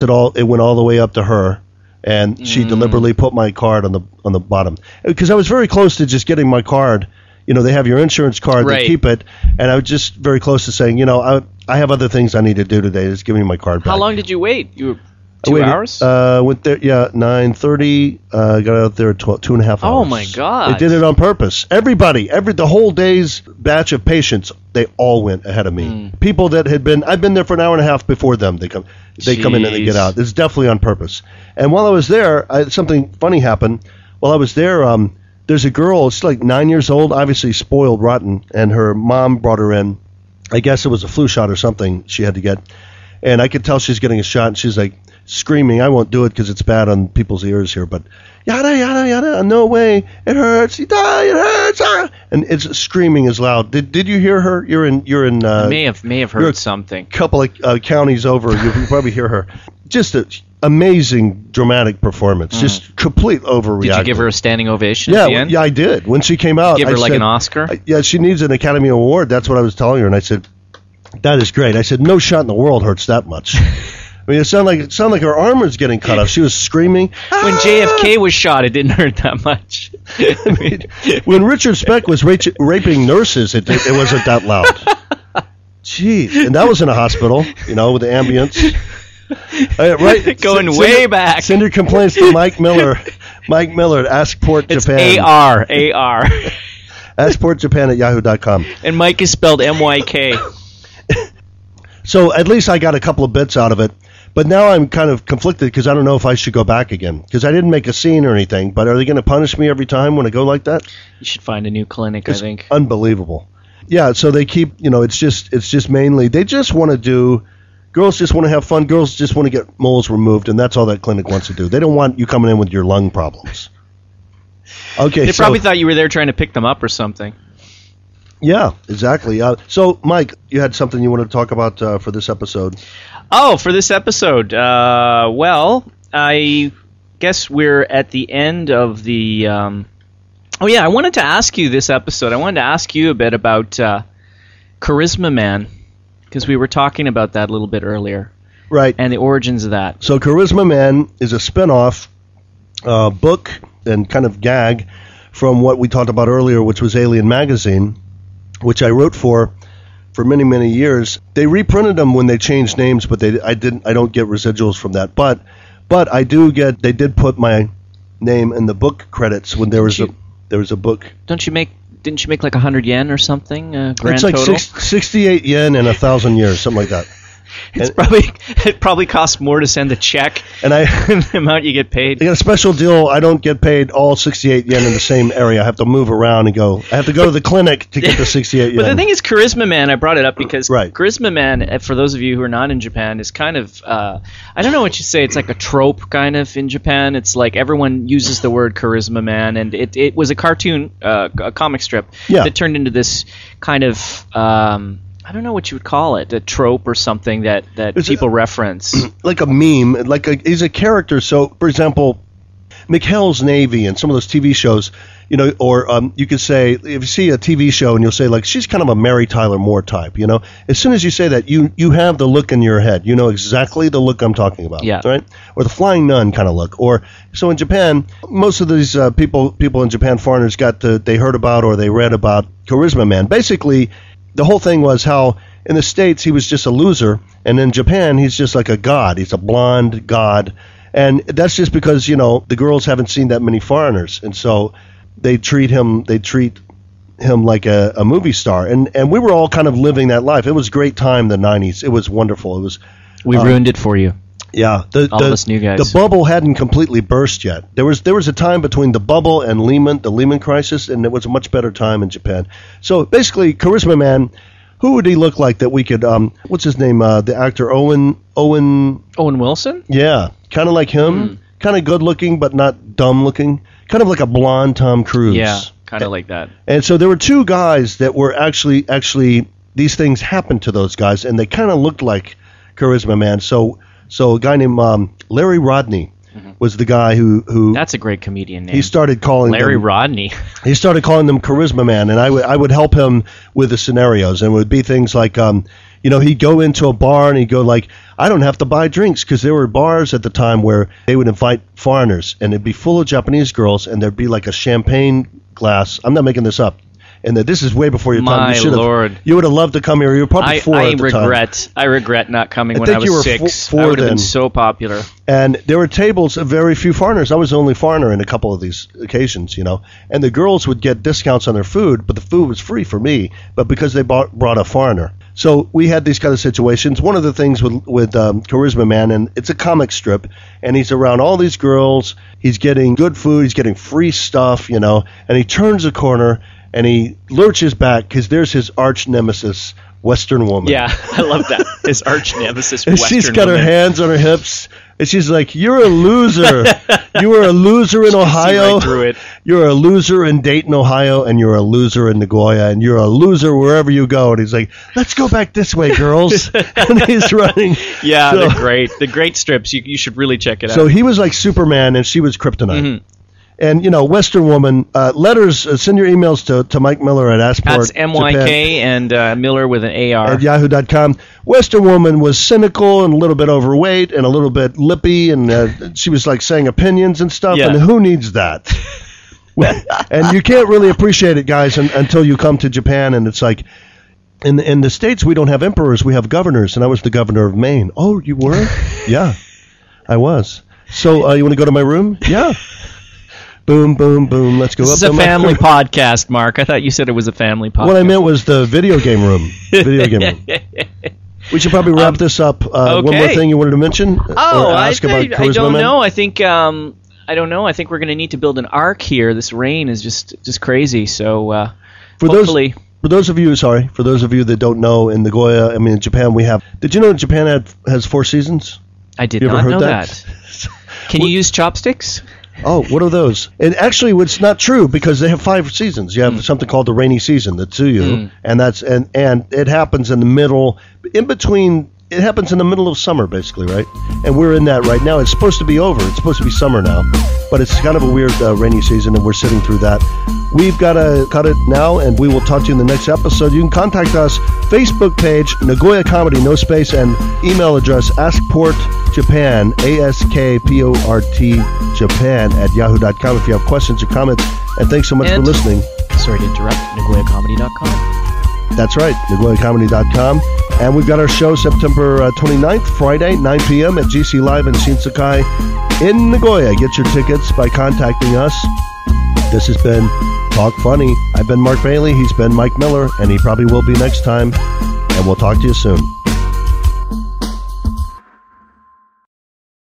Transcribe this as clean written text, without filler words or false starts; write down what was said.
it went all the way up to her, and she deliberately put my card on the bottom because I was very close to just getting my card. They have your insurance card, Right. they keep it, and I was just very close to saying, I have other things I need to do today. Just give me my card back. How long did you wait? You were I 2 waited, hours? Went there, 9:30. Got out there at 2.5 hours. Oh, my God. They did it on purpose. Everybody, the whole day's batch of patients, they all went ahead of me. People that I've been there for an hour and a half before them. They come in and they get out. It's definitely on purpose. And while I was there, something funny happened. While I was there, there's a girl, she's like 9 years old, obviously spoiled rotten, and her mom brought her in. I guess it was a flu shot or something she had to get. And I could tell she's getting a shot, and she's like screaming. I won't do it because it's bad on people's ears here, but yada, yada, yada, no way, it hurts, it hurts, and it's screaming as loud. Did you hear her? You're in. I may have heard something. Couple of counties over, you probably hear her. Just an amazing dramatic performance, just complete overreaction. Did you give her a standing ovation at the end? Yeah, I did. When she came out, Give her I said, an Oscar? She needs an Academy Award. That's what I was telling her, and I said, that is great. I said, no shot in the world hurts that much. I mean, it sounded like her arm was getting cut off. She was screaming. When JFK was shot, it didn't hurt that much. When Richard Speck was raping nurses, it wasn't that loud. Jeez. And that was in a hospital, with the ambulance. Right. Going way back. Send your complaints to Mike Miller. Mike Miller at Askport Japan. It's AR. Askportjapan at yahoo.com. And Mike is spelled MYK. So at least I got a couple of bits out of it. But now I'm kind of conflicted because I don't know if I should go back again. Because I didn't make a scene or anything. But are they going to punish me every time when I go like that? You should find a new clinic, I think. Unbelievable. Yeah, so they keep, it's just mainly, they just want to do, girls just want to have fun. Girls just want to get moles removed. And that's all that clinic wants to do. They don't want you coming in with your lung problems. Okay. They probably thought you were there trying to pick them up or something. Yeah, exactly. So, Mike, you had something you wanted to talk about for this episode. Oh, for this episode. Well, I guess we're at the end of the... Oh, yeah, I wanted to ask you this episode. I wanted to ask you a bit about Charisma Man, because we were talking about that a little bit earlier. Right. And the origins of that. So Charisma Man is a spin-off book and kind of gag from what we talked about earlier, which was Alien Magazine, which I wrote for many, many years. They reprinted them when they changed names, but I don't get residuals from that. But I do get, they did put my name in the book credits when there was a book. Didn't you make like 100 yen or something? Grand it's like total? 68 yen and 1,000 years, something like that. It probably costs more to send a check and the amount you get paid. I got a special deal. I don't get paid all 68 yen in the same area. I have to move around and go. I have to go to the clinic to get the 68 yen. But the thing is, Charisma Man, I brought it up because right. Charisma Man, for those of you who are not in Japan, is kind of, I don't know what you say, it's like a trope kind of in Japan. It's like everyone uses the word Charisma Man, and it was a cartoon, a comic strip that turned into this kind of... I don't know what you would call it, a trope or something that people reference. Like a meme, he's a character. So, for example, McHale's Navy and some of those TV shows, or you could say, if you see a TV show and you'll say, like, she's kind of a Mary Tyler Moore type, As soon as you say that, you have the look in your head. You know exactly the look I'm talking about, right? Or the Flying Nun kind of look. Or, so in Japan, most of these people in Japan, foreigners, they heard about or they read about Charisma Man. Basically, the whole thing was how in the States he was just a loser, and in Japan he's just like a god. He's a blonde god, and that's just because the girls haven't seen that many foreigners, and so they treat him like a movie star, and we were all kind of living that life. It was a great time, the 90s. It was wonderful. It was. We ruined it for you. Yeah, all of us new guys. The bubble hadn't completely burst yet. There was a time between the bubble and the Lehman crisis, and it was a much better time in Japan. So basically, Charisma Man, who would he look like that we could? What's his name? The actor Owen Wilson. Yeah, kind of like him. Kind of good looking, but not dumb looking. Kind of like a blonde Tom Cruise. Yeah, kind of like that. And so there were two guys that were actually these things happened to those guys, and they kind of looked like Charisma Man. So a guy named Larry Rodney was the guy who that's a great comedian name. He started calling Larry Rodney. He started calling them Charisma Man, and I would help him with the scenarios, and it would be things like You know, he'd go into a bar and he'd go like, I don't have to buy drinks, because there were bars at the time where they would invite foreigners, and it'd be full of Japanese girls, and there'd be like a champagne glass. I'm not making this up. And this is way before your time. My Lord. You would have loved to come here. You were probably 4 at the time. I regret not coming when I was 6. I would have been so popular. And there were tables of very few foreigners. I was the only foreigner in a couple of these occasions, you know. And the girls would get discounts on their food, but the food was free for me, but because they brought a foreigner. So we had these kind of situations. One of the things with Charisma Man, and it's a comic strip, and he's around all these girls. He's getting good food. He's getting free stuff, you know, and he turns a corner, and he lurches back because there's his arch nemesis, Western woman. Yeah, I love that. His arch nemesis, and Western she's got woman. her hands on her hips, and she's like, "You're a loser. You are a loser in Ohio. Right through it. You're a loser in Dayton, Ohio, and you're a loser in Nagoya, and you're a loser wherever you go." And he's like, "Let's go back this way, girls." And he's running. Yeah, so, they're great. The great strips. You should really check it out. So he was like Superman, and she was Kryptonite. Mm-hmm. And, you know, Western woman, letters, send your emails to Mike Miller at Assport. That's M-Y-K Japan, and Miller with an A-R. At yahoo.com. Western woman was cynical and a little bit overweight and a little bit lippy, and she was like saying opinions and stuff, and who needs that? And you can't really appreciate it, guys, until you come to Japan, and it's like, in the States, we don't have emperors, we have governors, and I was the governor of Maine. Oh, you were? Yeah, I was. So, you want to go to my room? Yeah. Boom, boom, boom. Let's go up. This is a family podcast, Mark. I thought you said it was a family podcast. What I meant was the video game room. Video game room. We should probably wrap this up. Okay. One more thing you wanted to mention? I don't know. I think I don't know. I think we're going to need to build an ark here. This rain is just crazy. So hopefully. For those of you that don't know, in Nagoya, I mean, in Japan, we have. Did you know that Japan has 4 seasons? I did not know that. Can you use chopsticks? Oh, what are those? And actually, it's not true, because they have 5 seasons. You have something called the rainy season, the Tsuyu, and that's and it happens in the middle, in between. It happens in the middle of summer, basically, right? And we're in that right now. It's supposed to be over. It's supposed to be summer now, but it's kind of a weird rainy season, and we're sitting through that. We've got to cut it now, and we will talk to you in the next episode. You can contact us, Facebook page, Nagoya Comedy, no space, and email address, AskPortJapan, AskPort Japan @yahoo.com if you have questions or comments. And thanks so much for listening. Sorry to interrupt, Nagoyacomedy.com. That's right, Nagoyacomedy.com. And we've got our show September 29th, Friday, 9 p.m. at GC Live in Shinsekai in Nagoya. Get your tickets by contacting us. This has been Talk Funny. I've been Mark Bailey. He's been Mike Miller, and he probably will be next time. And we'll talk to you soon.